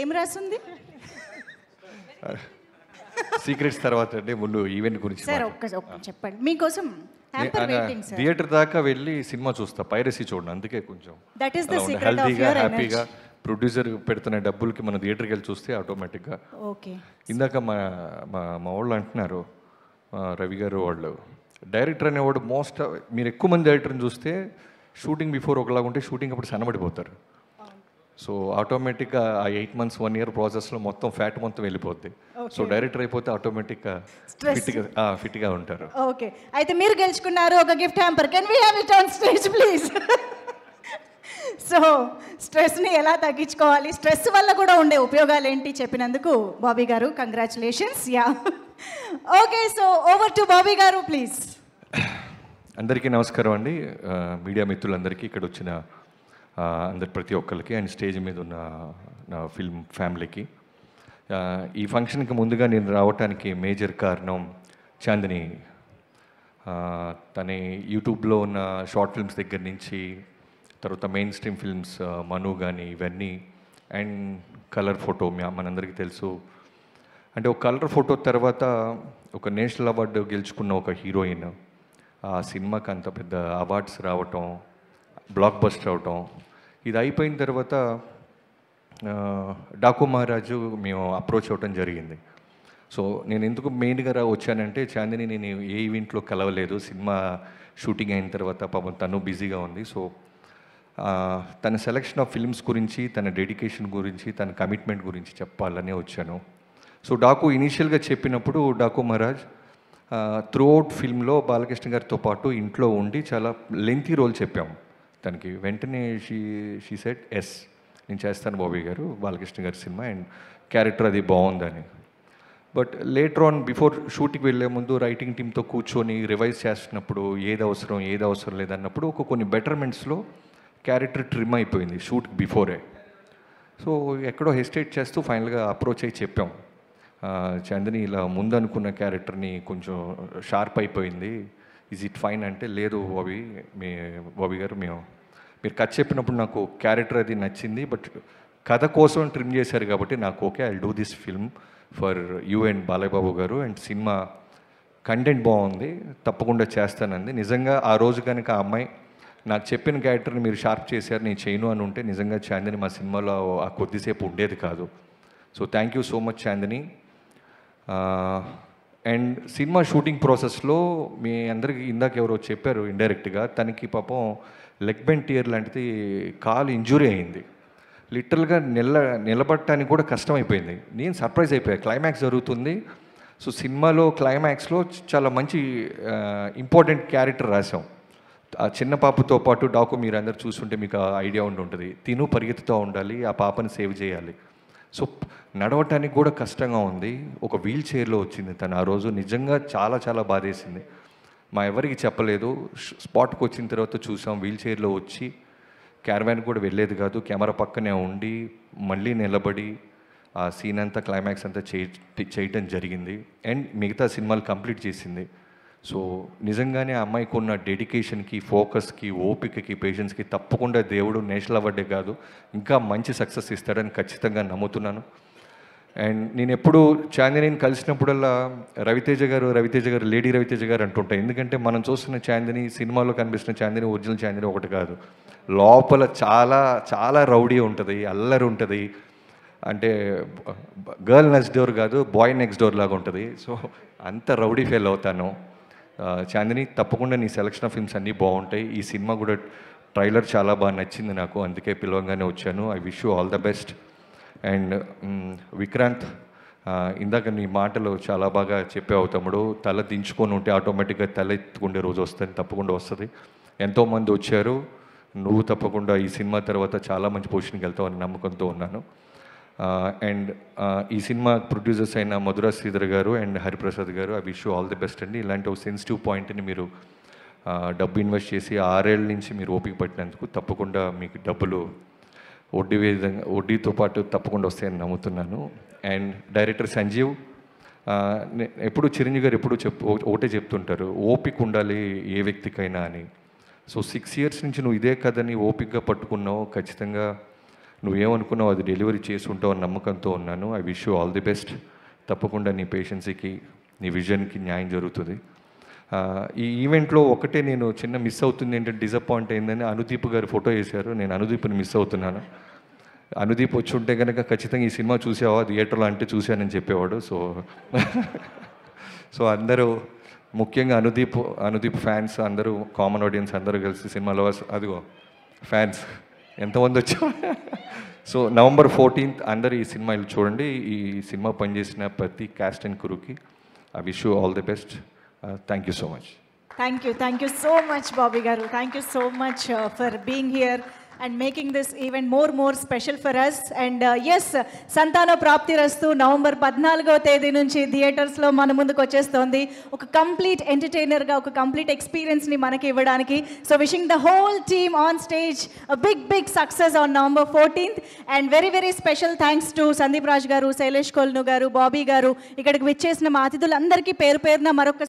ఏం రాసింది? సీక్రెట్స్ తర్వాత అంటే ముందు ఈవెంట్ గురించి సార్ ఒక్క చెప్పండి. మీకోసం హ్యాంపర్ వెయిటింగ్ సార్. థియేటర్ దాకా వెళ్ళి సినిమా చూస్తా, పైరసీ చూడండి. అందుకే కొంచెం that is the secret of హెల్తీగా యువర్ హ్యాపీగా ఎనర్జీ. ప్రొడ్యూసర్ పెడుతున్న డబ్బులకి మనం థియేటర్కి వెళ్ళి చూస్తే ఆటోమేటిక్గా. ఓకే. ఇందాక మా మా వాళ్ళు అంటున్నారు, రవి గారు వాళ్ళు, డైరెక్టర్ అనేవాడు మీరు ఎక్కువ మంది డైరెక్టర్ని చూస్తే షూటింగ్ బిఫోర్ ఒకలాగా ఉంటే షూటింగ్ అప్పుడు సన్నబడిపోతారు. సో ఆటోమేటిక్గా ఆ 8 months 1 year ప్రాసెస్లో మొత్తం ఫ్యాట్ మొత్తం వెళ్ళిపోద్ది. సో డైరెక్టర్ అయిపోతే ఆటోమేటిక్గా ఫిట్గా ఉంటారు. ఓకే, అయితే మీరు గెలుచుకున్నారు ఒక gift hamper. Can we have it on stage please? So స్ట్రెస్ని ఎలా తగ్గించుకోవాలి, స్ట్రెస్ వల్ల కూడా ఉండే ఉపయోగాలు ఏంటి చెప్పినందుకు బాబీ గారు congratulations. Yeah, okay, so over to Bobby గారు ప్లీజ్. అందరికీ నమస్కారం అండి, మీడియా మిత్రులందరికీ, ఇక్కడ వచ్చిన ప్రతి ఒక్కరికి, అండ్ స్టేజ్ మీద ఉన్న నా ఫిల్మ్ ఫ్యామిలీకి. ఈ ఫంక్షన్కి ముందుగా నేను రావటానికి మేజర్ కారణం చాందిని. తన యూట్యూబ్లో ఉన్న షార్ట్ ఫిల్మ్స్ దగ్గర నుంచి తర్వాత మెయిన్ స్ట్రీమ్ ఫిల్మ్స్ మను కానీ ఇవన్నీ, అండ్ కలర్ ఫోటో మనందరికీ తెలుసు. అంటే ఒక కలర్ ఫోటో తర్వాత ఒక నేషనల్ అవార్డు గెలుచుకున్న ఒక హీరోయిన్, ఆ సినిమాకి అంత పెద్ద అవార్డ్స్ రావటం, బ్లాక్ బస్టర్ అవటం, ఇది అయిపోయిన తర్వాత డాకు మహారాజు మేము అప్రోచ్ అవ్వటం జరిగింది. సో నేను ఎందుకు మెయిన్గా వచ్చానంటే, చాందిని నేను ఏ ఈవెంట్లో కలవలేదు, సినిమా షూటింగ్ అయిన తర్వాత పాపం తను బిజీగా ఉంది. సో తన సెలెక్షన్ ఆఫ్ ఫిల్మ్స్ గురించి, తన డెడికేషన్ గురించి, తన కమిట్మెంట్ గురించి చెప్పాలనే వచ్చాను. సో డాకు ఇనీషియల్గా చెప్పినప్పుడు, డాకు మహారాజ్ త్రూ అవుట్ ఫిల్మ్లో బాలకృష్ణ గారితో పాటు ఇంట్లో ఉండి చాలా లెంతీ రోల్ చెప్పాము తనకి. వెంటనే షీ సెడ్ ఎస్, నేను చేస్తాను బాబీ గారు, బాలకృష్ణ గారి సినిమా, అండ్ క్యారెక్టర్ అది బాగుందని. బట్ లేటర్ ఆన్ బిఫోర్ షూటింగ్కి వెళ్ళే ముందు రైటింగ్ టీమ్తో కూర్చొని రివైజ్ చేస్తున్నప్పుడు ఏది అవసరం లేదన్నప్పుడు కొన్ని బెటర్మెంట్స్లో క్యారెక్టర్ ట్రిమ్ అయిపోయింది షూట్కి బిఫోరే. సో ఎక్కడో హెసిటేట్ చేస్తూ ఫైనల్గా అప్రోచ్ అయ్యి చెప్పాం, చాందిని ఇలా ముందు అనుకున్న క్యారెక్టర్ని కొంచెం షార్ప్ అయిపోయింది, ఈజ్ ఇట్ ఫైన్ అంటే, లేదు బాబీ గారు మీరు కథ చెప్పినప్పుడు నాకు క్యారెక్టర్ అది నచ్చింది, బట్ కథ కోసం ట్రిమ్ చేశారు కాబట్టి నాకు okay, I do this film for you and Balayya Babu garu, and cinema content బాగుంది, తప్పకుండా చేస్తానంది. నిజంగా ఆ రోజు కనుక ఆ అమ్మాయి నాకు చెప్పిన క్యారెక్టర్ని మీరు షార్ప్ చేశారు, నేను చేయను అని ఉంటే నిజంగా చాందిని మా సినిమాలో ఆ కొద్దిసేపు ఉండేది కాదు. So thank you so much Chandini. And cinema shooting ప్రాసెస్లో మీ అందరికీ ఇందాక ఎవరో చెప్పారు ఇండైరెక్ట్గా, తనకి పాపం లెగ్ బెండ్ టియర్ లాంటిది కాలు ఇంజురీ అయింది. లిటరల్గా నిలబడటానికి కూడా కష్టమైపోయింది. నేను సర్ప్రైజ్ అయిపోయా, క్లైమాక్స్ జరుగుతుంది. సో సినిమాలో క్లైమాక్స్లో చాలా మంచి ఇంపార్టెంట్ క్యారెక్టర్ రాసాం. ఆ చిన్న పాపతో పాటు డాకు మీరు అందరు చూస్తుంటే మీకు ఐడియా ఉంటుంది, తిను పరిగెత్తుతూ ఉండాలి, ఆ పాపని సేవ్ చేయాలి. సో నడవటానికి కూడా కష్టంగా ఉంది, ఒక వీల్ చైర్లో వచ్చింది తను. ఆ రోజు నిజంగా చాలా చాలా బాధేసింది. మా ఎవరికి చెప్పలేదు, స్పాట్కి వచ్చిన తర్వాత చూసాం, వీల్ చైర్లో వచ్చి క్యారవాన్ కూడా వెళ్ళేది కాదు, కెమెరా పక్కనే ఉండి మళ్ళీ నిలబడి ఆ సీన్ అంతా క్లైమాక్స్ అంతా చేయటం జరిగింది. అండ్ మిగతా సినిమాలు కంప్లీట్ చేసింది. సో నిజంగానే ఆ అమ్మాయికి ఉన్న డెడికేషన్కి, ఫోకస్కి, ఓపికకి, పేషెన్స్కి తప్పకుండా దేవుడు నేషనల్ అవార్డే కాదు ఇంకా మంచి సక్సెస్ ఇస్తాడని ఖచ్చితంగా నమ్ముతున్నాను. అండ్ నేను ఎప్పుడు చాందినిని కలిసినప్పుడల్లా రవితేజ గారు లేడీ రవితేజ గారు అంటుంటాయి. ఎందుకంటే మనం చూస్తున్న చాందిని, సినిమాలో కనిపిస్తున్న చాందిని, ఒరిజినల్ చాందిని ఒకటి కాదు. లోపల చాలా చాలా రౌడీ ఉంటుంది, అల్లరి ఉంటుంది. అంటే గర్ల్ నెక్స్ట్ డోర్ కాదు, బాయ్ నెక్స్ట్ డోర్ లాగా ఉంటుంది. సో అంత రౌడీ ఫీల్ అవుతాను. చాందిని తప్పకుండా నీ సెలక్షన్ ఆఫ్ ఫిల్మ్స్ అన్నీ బాగుంటాయి. ఈ సినిమా కూడా ట్రైలర్ చాలా బాగా నచ్చింది నాకు, అందుకే పిలవంగానే వచ్చాను. I wish you all the best. And Vikrant, ఇందాక నీ మాటలు చాలా బాగా చెప్పావు తమ్ముడు. తల దించుకొని ఉంటే ఆటోమేటిక్గా తల ఎత్తుకుండే రోజు వస్తుంది, తప్పకుండా వస్తుంది. ఎంతోమంది వచ్చారు, నువ్వు తప్పకుండా ఈ సినిమా తర్వాత చాలా మంచి పొజిషన్కి వెళ్తావు అని నమ్మకంతో ఉన్నాను. అండ్ ఈ సినిమా ప్రొడ్యూసర్స్ అయిన మధురా శ్రీధర్ గారు అండ్ హరిప్రసాద్ గారు, I wish you all the best అండి. ఇలాంటి ఒక సెన్సిటివ్ పాయింట్ని మీరు డబ్బు ఇన్వెస్ట్ చేసి 6 ఏళ్ళ నుంచి మీరు ఓపిక పట్టినందుకు తప్పకుండా మీకు డబ్బులు వడ్డీతో పాటు తప్పకుండా వస్తాయని నమ్ముతున్నాను. అండ్ డైరెక్టర్ సంజీవ్, ఎప్పుడు చిరంజీవి గారు ఒకటే చెప్తుంటారు, ఓపిక ఉండాలి ఏ వ్యక్తికైనా అని. సో 6 years నుంచి నువ్వు ఇదే కథని ఓపికగా పట్టుకున్నావు, ఖచ్చితంగా నువ్వేమనుకున్నావు అది డెలివరీ చేసి ఉంటావు అని నమ్మకంతో ఉన్నాను. I wish you all the best. తప్పకుండా నీ పేషెన్సీకి, నీ విజన్కి న్యాయం జరుగుతుంది. ఈ ఈవెంట్లో ఒకటే నేను చిన్న మిస్ అవుతుంది ఏంటంటే, డిసప్పాయింట్ అయిందని అనుదీప్ గారు ఫోటో వేశారు. నేను అనుదీప్ని మిస్ అవుతున్నాను. అనుదీప్ వచ్చి ఉంటే కనుక ఖచ్చితంగా ఈ సినిమా చూసావా థియేటర్లో అంటే చూశానని చెప్పేవాడు. సో అందరూ, ముఖ్యంగా అనుదీప్ ఫ్యాన్స్ అందరూ, కామన్ ఆడియన్స్ అందరూ కలిసి, సినిమా లవర్స్, అదిగో ఫ్యాన్స్ ఎంతమంది వచ్చారు. సో November 14th అందరూ ఈ సినిమాలు చూడండి. ఈ సినిమా పనిచేసిన ప్రతి క్యాస్ట్ అండ్ క్రూకి I wish you all the best. Thank you so much. Thank you so much, Bobby garu. Thank you so much for being here and making this even more special for us. And yes, Santana Prapti Rastu November 14వ తేదీ నుంచి థియేటర్స్లో మన ముందుకు వచ్చేస్తోంది. ఒక complete ఎంటర్టైనర్గా, ఒక complete ఎక్స్పీరియన్స్ని మనకి ఇవ్వడానికి. So wishing the whole team on stage big success on November 14th. And very special thanks to Sandeep Raj గారు, శైలేష్ కొల్ను గారు, బాబీ గారు, ఇక్కడికి విచ్చేసిన మా అతిథులందరికీ పేరున మరొక